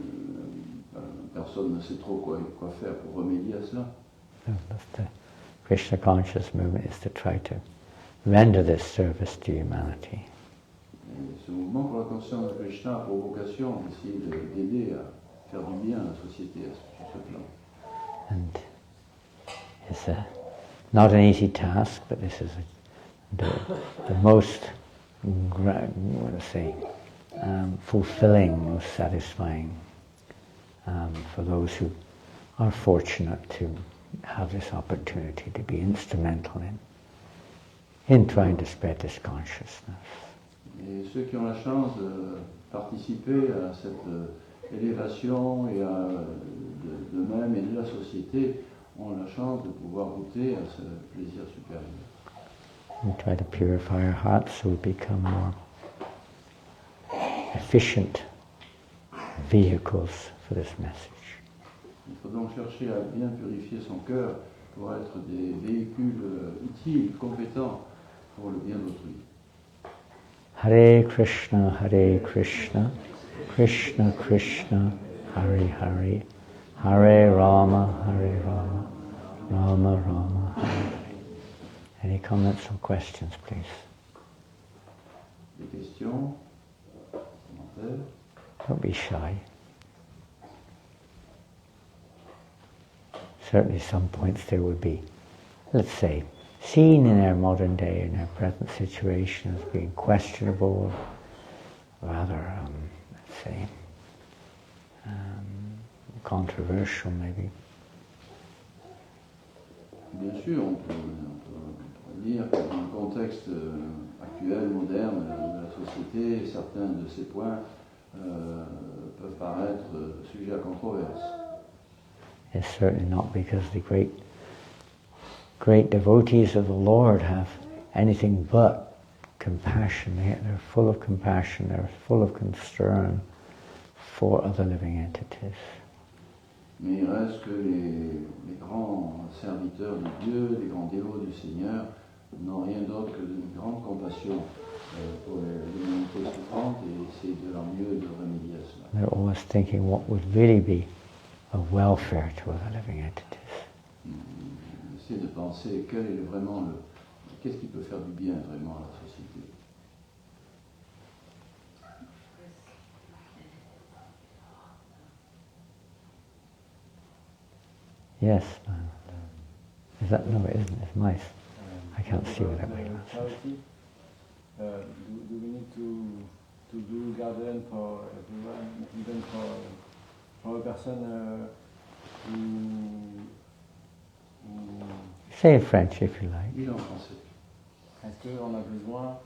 personne ne sait trop quoi faire pour remédier à cela. the Krishna conscious movement is to try to render this service to humanity. Et ce mouvement pour la conscience de Krishna a pour vocation d'essayer d'aider à faire du bien à la société sur ce plan. And it's not an easy task, but this is the most, fulfilling, most satisfying for those who are fortunate to have this opportunity to be instrumental in trying to spread this consciousness. Et ceux qui ont la chance de participer à cette élévation et d'eux-mêmes et de la société ont la chance de pouvoir goûter à ce plaisir supérieur. We try to purify our hearts so we become more efficient vehicles for this message. Il faut donc chercher à bien purifier son cœur pour être des véhicules utiles, compétents pour le bien d'autrui. Hare Krishna, Krishna Krishna, Hare Hare, Hare Rama, Rama Rama, Hare Hare. Any comments or questions, please? Des questions, commentaires? Don't be shy. Certainly some points there would be, let's say, seen in our modern day, in our present situation as being questionable, rather, let's say, controversial maybe. Bien sûr, on peut dire que dans le contexte actuel, moderne de la société, certains de ces points peuvent paraître sujets à controverse. It's certainly not because the great devotees of the Lord have anything but compassion. They're full of compassion, they're full of concern for other living entities. Mais il reste que les grands serviteurs de Dieu, les grands dévots du Seigneur, n'ont rien d'autre que d'une grande compassion pour les humanités souffrantes et essaient de leur mieux de remédier à cela. They're always thinking what would really be of welfare to other living entities. Essayer de penser quel est vraiment qu'est-ce qui peut faire du bien vraiment à la société. Yes, is that, no, it isn't, it's mice. I can't see without my glasses. Charity, do we need to do garden for everyone, even for a person who Say in French if you like. Oui, en français. est-ce qu'on a besoin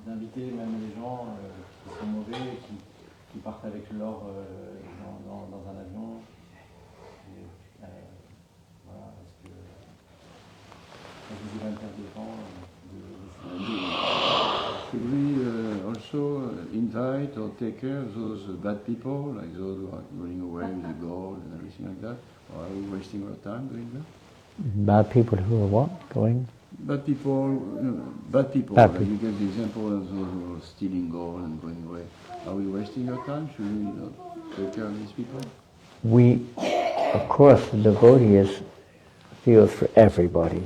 d'inviter même les gens qui sont mauvais, qui partent avec l'or dans un avion? Et, voilà, est-ce que vous avez interdépend Should we also invite or take care of those bad people, like those who are running away with the gold and everything like that? Or are we wasting our time doing that? Bad people who are what? Going? Bad people, Bad you people. get the example of those who are stealing gold and going away. Are we wasting our time? Should we take care of these people? We, of course, the devotee feels for everybody.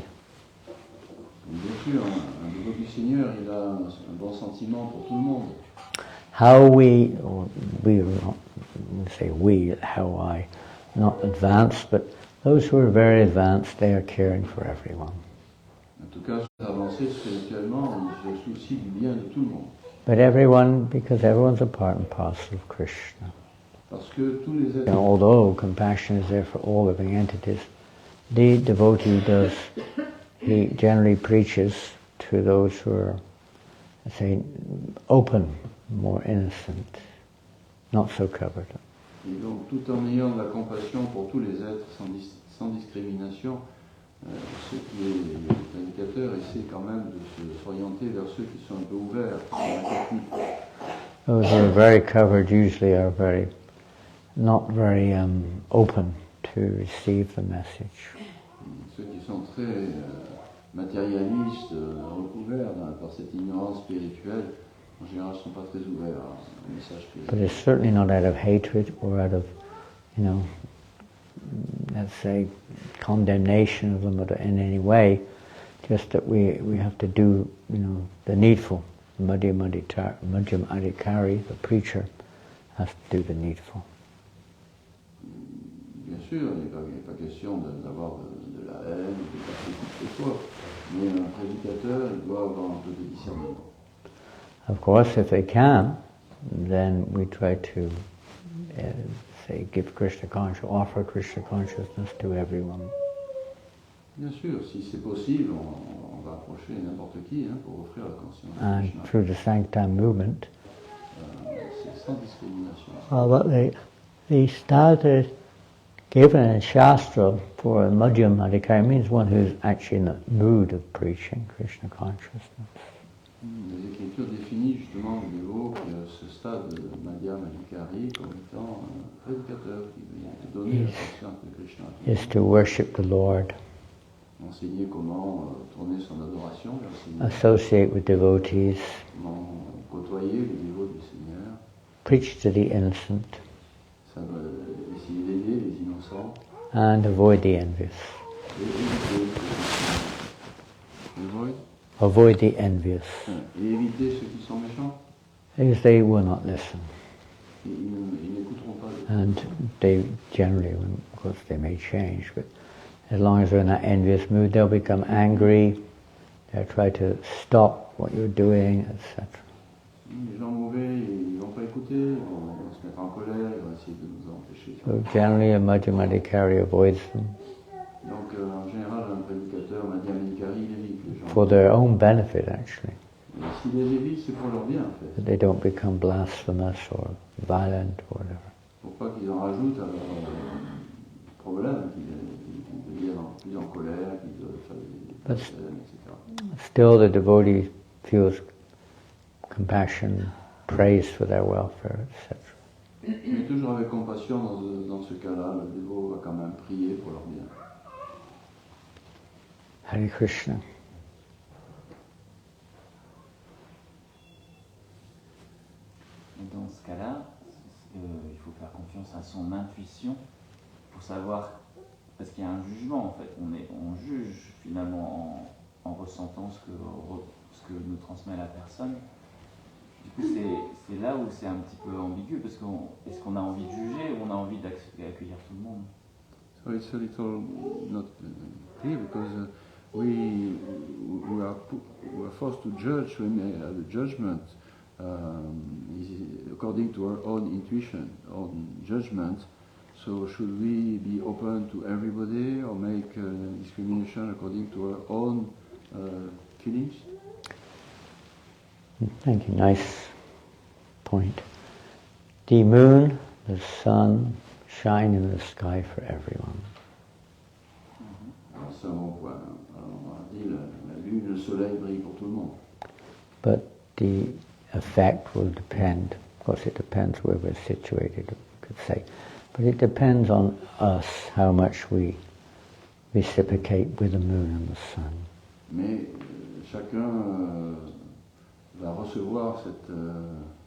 Bien sûr, un dévot du Seigneur, il a un bon sentiment pour tout le monde. How how I, not advanced, but those who are very advanced, they are caring for everyone. En tout cas, avancer spirituellement, il se soucie du bien de tout le monde. But everyone, because everyone's a part and parcel of Krishna. Parce que tous les êtres... And although compassion is there for all living entities, the devotee he generally preaches to those who are, let's say, open, more innocent, not so covered. Et donc, tout en ayant de la compassion pour tous les êtres sans discrimination, ce qui est l'indicateur essaie quand même de s'orienter vers ceux qui sont un peu ouverts, qui sont réceptifs. Those who are very covered usually are not very open to receive the message. Ceux qui sont très matérialistes, recouverts par cette ignorance spirituelle, en général, ne sont pas très ouverts au message spirituel. But it's certainly not out of hatred or out of, let's say, condemnation of them in any way, just that we have to do, the needful. Madhyam Adhikari, the preacher, has to do the needful. Bien sûr, il n'est pas question d'avoir de la haine, de passer tout ce soit, mais un prédicateur, il doit avoir un peu de discernement. Of course, if they can, then we try to say give Krishna consciousness, offer Krishna consciousness to everyone. Bien sûr, si c'est possible, on va approcher n'importe qui pour offrir la conscience de And Krishna. through the Sanktam movement, C'est sans discrimination. what they started given in Shastra for a Madhyam Adhikari means one who's actually in the mood of preaching Krishna consciousness. Les Écritures définissent justement le niveau qui est à ce stade de Madhyam Adhikari comme étant un prédicateur qui vient donner la conscience de Krishna. Is to worship the Lord, Enseigner comment tourner son adoration vers le Seigneur, associate with devotees, comment côtoyer les dévots du Seigneur, preach to the innocent, ça va essayer d'aider les innocents and avoid the envious. et éviter Avoid the envious, et éviter ceux qui sont méchants. because they will not listen. Ils n'écouteront pas. And they generally, of course, they may change, but as long as they're in that envious mood, they'll become angry, they'll try to stop what you're doing, etc. Les gens mauvais, ils ne vont pas écouter, ils vont se mettre en colère, ils vont essayer de nous empêcher. So generally, a Madhyam Adhikari avoids them Donc, en général, un prédicateur Madhyam Adhikari, il évite les gens. for their own benefit, actually. Et s'il les évite, c'est pour leur bien, en fait. That they don't become blasphemous or violent or whatever. Pour pas qu'ils en rajoutent à leur problème, qu'ils deviennent plus en colère, qu'ils doivent faire des problèmes, etc. Still, the devotee feels compassion, praise for their welfare, etc. Mais toujours avec compassion, dans ce cas-là, le dévot va quand même prier pour leur bien. Hare Krishna. Dans ce cas-là, il faut faire confiance à son intuition pour savoir, parce qu'il y a un jugement en fait, on juge finalement en ressentant ce que nous transmet la personne. Du coup, c'est là où c'est un petit peu ambigu, parce est-ce qu'on a envie de juger ou on a envie d'accueillir tout le monde? So it's a little not clear because we are forced to judge. We may have a judgment according to our own intuition, own judgment. So should we be open to everybody or make discrimination according to our own feelings? Thank you. Nice point. The moon, the sun, shine in the sky for everyone. Alors c'est un bon point. Alors, on a dit la lune, le soleil brille pour tout le monde. But the effect will depend. Of course, it depends where we're situated, we could say. But it depends on us how much we reciprocate with the moon and the sun. Mais chacun va recevoir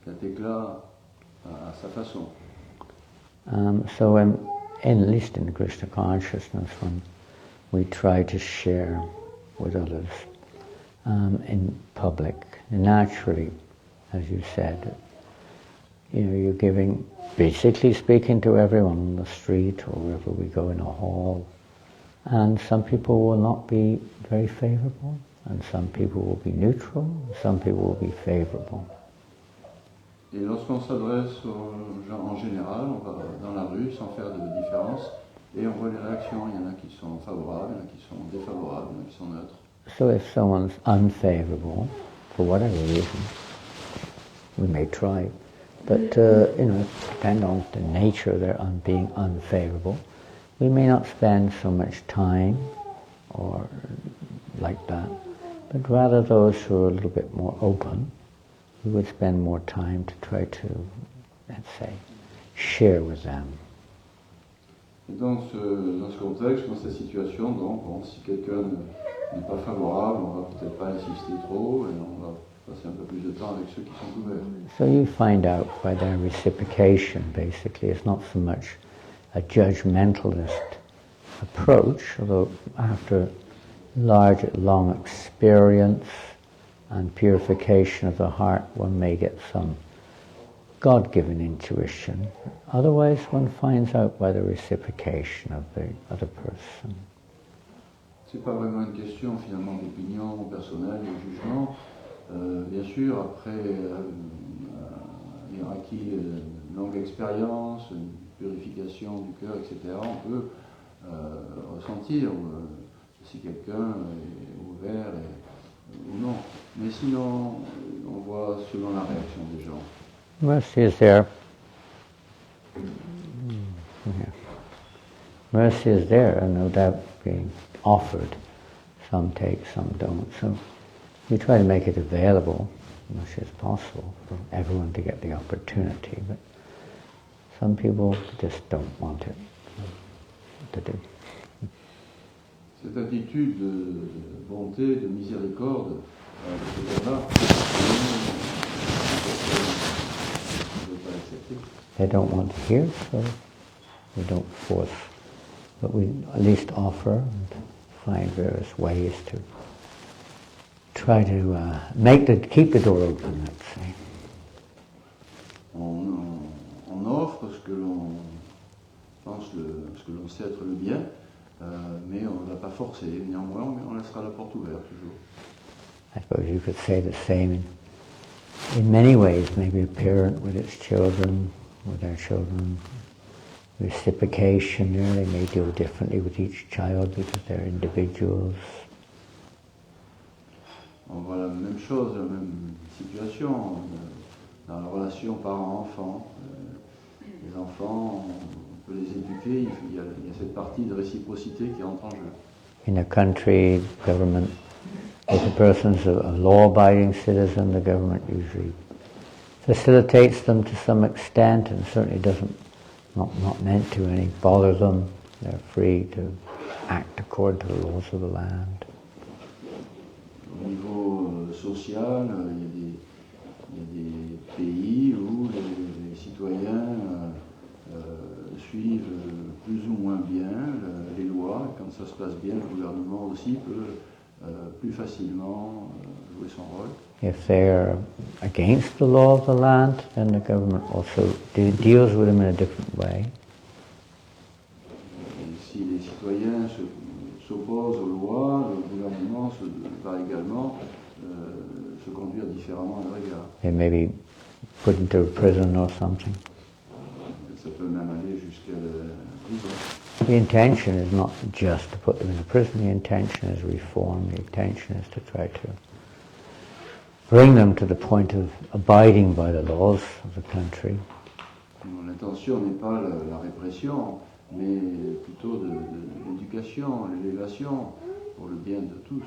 cet éclat à sa façon. So at least in Krishna consciousness, when we try to share with others in public, naturally, as you said, you're giving, basically speaking to everyone on the street or wherever we go in a hall, and some people will not be very favorable, and some people will be neutral, and some people will be favorable. Et lorsqu'on s'adresse aux gens en général, on va dans la rue sans faire de différence, et on voit les réactions. Il y en a qui sont favorables, il y en a qui sont défavorables, il y en a qui sont neutres. So if someone's unfavorable, for whatever reason, we may try, but depending on the nature of their being unfavorable, we may not spend so much time or like that, but rather those who are a little bit more open, we would spend more time to try to, let's say, share with them. Et dans ce contexte, dans cette situation, donc, bon, si quelqu'un n'est pas favorable, on va peut-être pas insister trop, et on va passer un peu plus de temps avec ceux qui sont ouverts. So you find out by their reciprocation, basically, it's not so much a judgmentalist approach, although after long experience and purification of the heart, one may get some God-given intuition. Otherwise, one finds out by the reciprocation of the other person. C'est pas vraiment une question finalement d'opinion personnelle, de jugement. Bien sûr, après ayant acquis une longue expérience, une purification du cœur, etc., on peut ressentir si quelqu'un est ouvert ou non. Mais sinon, on voit selon la réaction des gens. Mercy is there. Yeah. Mercy is there, and no doubt being offered. Some take, some don't. So we try to make it available as much as possible for everyone to get the opportunity. But some people just don't want it to do. Cette attitude de bonté, de miséricorde, de ce là on ne peut pas l'accepter. They don't want to hear, so we don't force. But we at least offer and find various ways to try to keep the door open, let's say. On offre ce que l'on pense, ce que l'on sait être le bien, mais on ne va pas forcer. Néanmoins, on laissera la porte ouverte toujours. I suppose you could say the same in many ways. Maybe a parent with its children, with their children, reciprocation there, they may deal differently with each child because they're individuals. On voit la même chose, la même situation dans la relation parent-enfant. Les enfants, on peut les éduquer, il y a cette partie de réciprocité qui entre en jeu. In a country, government, if a person's a law-abiding citizen, the government usually facilitates them to some extent and certainly not meant to bother them. They're free to act according to the laws of the land. Au niveau social, il y a des pays où les citoyens suivent plus ou moins bien les lois. Quand ça se passe bien, le gouvernement aussi peut plus facilement jouer son rôle. If they're against the law of the land, then the government also deals with them in a different way. Et si les citoyens s'opposent aux lois, le gouvernement va également se conduire différemment à leur égard. They may be put into prison or something. Ça peut même aller jusqu'à la prison. The intention is not just to put them in a prison, the intention is reform, the intention is to try to bring them to the point of abiding by the laws of the country. L'intention n'est pas la répression, mais plutôt de l'éducation, l'élévation pour le bien de tous.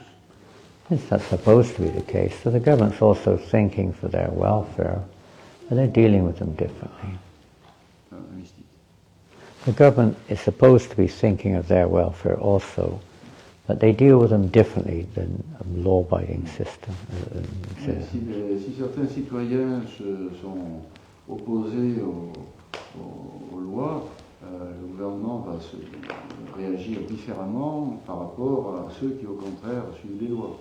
It's not supposed to be the case. So the government's also thinking for their welfare, but they're dealing with them differently. Mystique. The government is supposed to be thinking of their welfare also, but they deal with them differently than a law-abiding system. Si certains citoyens se sont opposés aux lois, le gouvernement va réagir différemment par rapport à ceux qui, au contraire, suivent les lois.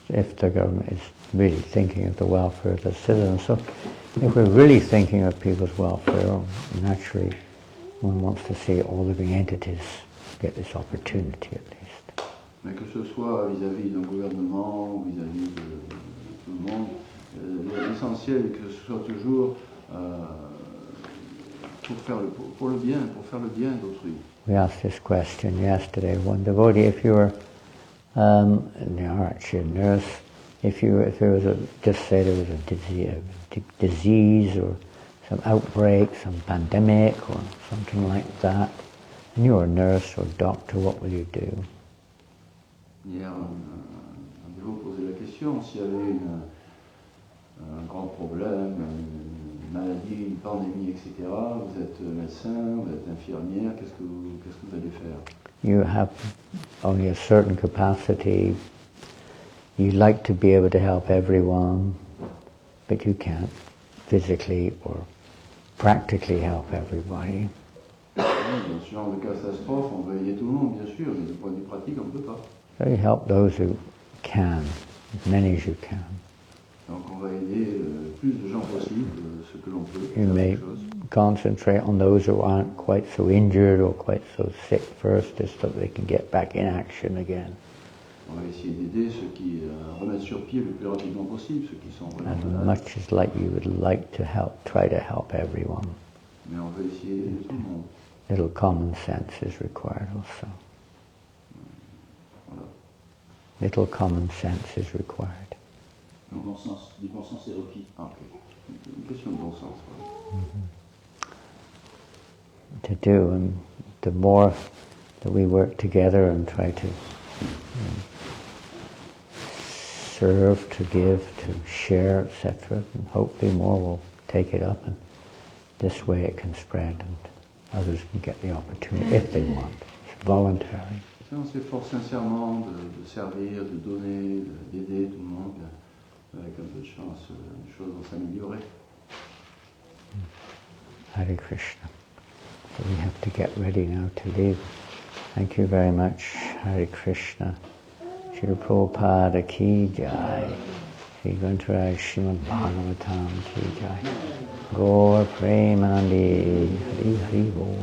If the government is really thinking of the welfare of the citizens. So if we're really thinking of people's welfare, naturally one wants to see all living entities get this opportunity at least. Mais que ce soit vis-à-vis d'un gouvernement ou vis-à-vis de tout le monde, l'essentiel est que ce soit toujours pour le bien d'autrui. We asked this question yesterday. One devotee, if you were actually a nurse, if there was just say there was a disease or some outbreak, some pandemic or something like that, and you were a nurse or doctor, what will you do? Hier, un dévot posait la question, s'il y avait un grand problème, une maladie, une pandémie, etc., vous êtes médecin, vous êtes infirmière, qu'est-ce que vous allez faire? You have only a certain capacity. You like to be able to help everyone, but you can't physically or practically help everybody. Dans ce genre de catastrophe, on va aider tout le monde, bien sûr, mais du point de vue pratique, on ne peut pas. So you help those who can, as many as you can. Donc on va aider le plus de gens possible, ce que l'on peut. You faire may quelque chose. concentrate on those who aren't quite so injured or quite so sick first, just so they can get back in action again. On va essayer d'aider ceux qui remettent sur pied le plus rapidement possible, ceux qui sont vraiment And malades. much as like you would like to help, try to help everyone. Mais on va essayer d'aider tout le monde. Little common sense is required also. Voilà. Little common sense is required. Du bon sens est requis. Ah, ok. Une question de bon sens. Voilà. To do, and the more that we work together and try to serve, to give, to share, etc., and hopefully more will take it up, and this way it can spread and others can get the opportunity if they want. It's voluntary. Si on s'efforce sincèrement de servir, de donner, d'aider tout le monde, avec un peu de chance, les choses vont s'améliorer. Hare Krishna. So we have to get ready now to leave. Thank you very much. Hare Krishna. Srila Prabhupada ki jai. Sri Grantaraj Srimad Bhagavatam ki jai. Gaur Premanandi. Hari Hari Bol.